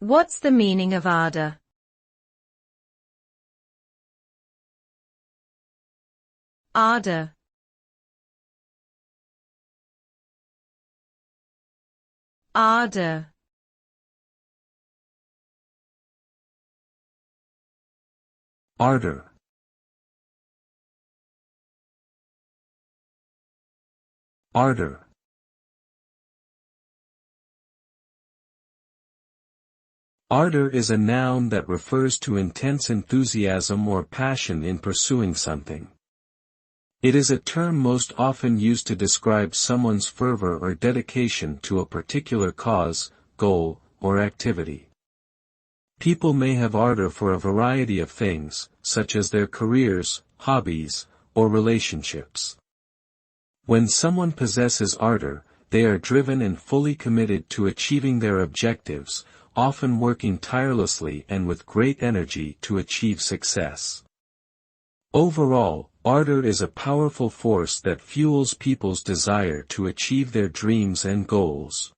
What's the meaning of ardour? Ardour. Ardour. Ardour. Ardour. Ardour is a noun that refers to intense enthusiasm or passion in pursuing something. It is a term most often used to describe someone's fervor or dedication to a particular cause, goal, or activity. People may have ardour for a variety of things, such as their careers, hobbies, or relationships. When someone possesses ardour, they are driven and fully committed to achieving their objectives, often working tirelessly and with great energy to achieve success. Overall, ardour is a powerful force that fuels people's desire to achieve their dreams and goals.